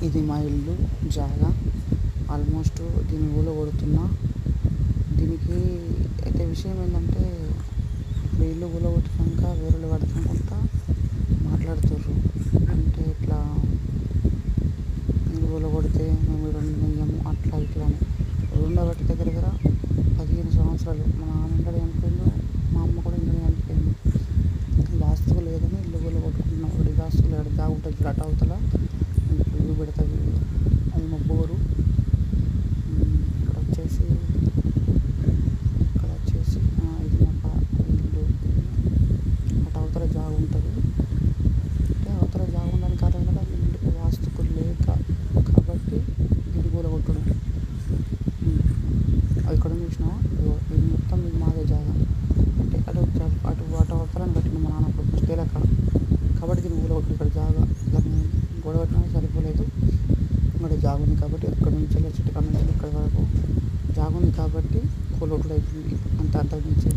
ఇది మా ఇల్లు జాగా. ఆల్మోస్ట్ దీన్ని కూలగొడుతున్నా. దీనికి అయితే విషయం ఏంటంటే, ఇప్పుడు ఇల్లు కూలగొట్టినాక వేరేలు కడతానుకుంటా మాట్లాడుతుర్రు. అంటే ఇట్లా ఇల్లు కూలగొడితే మేము ఇక్కడ ఉండనియ్యము అట్లా ఇట్లా అని. ఉండబట్టి దగ్గర దగ్గర 15 సంవత్సరాలు. మా నాన్న ఇంట్లో చనిపోయిండు, మా అమ్మ కూడా ఇంట్లో చనిపోయింది. వాస్తువు లేదని ఇల్లు కూలగొట్టుకుంటున్నాం. ఇప్పుడు వాస్తువు లేదు, జాగా ఉంటుంది చూడు అటు అవతల. ఇల్లు పెడుతుంది, అది మా బోరు. ఇక్కడ వచ్చేసి ఇది మా ఇల్లు. అటు అవతల జాగా ఉంటుంది. అంటే అవతల జాగా ఉండడానికి కారణం ఏంటంటే ఇంటికి వాస్తుకు లేక కాబట్టి ఇల్లు కూలగొట్టడం. అది ఇక్కడ చూసినా ఇది మొత్తం ఇది మాదే జాగా. అంటే అటు అటు అటు అవతలని కట్టిన మా నాన్న అప్పుడు ఫస్ట్ లెక్క. కాబట్టి దీన్ని కూలగొట్టిన ఇక్కడ జాగా. దాన్ని గొడవట్టినా సరిపోలేదు. ఇక్కడ జాగా ఉంది కాబట్టి ఇక్కడ నుంచి చెట్టు కాడ నుంచి ఇక్కడ వరకు జాగా ఉంది కాబట్టి కూలగొట్టుడు అవుతుంది. అంత అంతకు మించి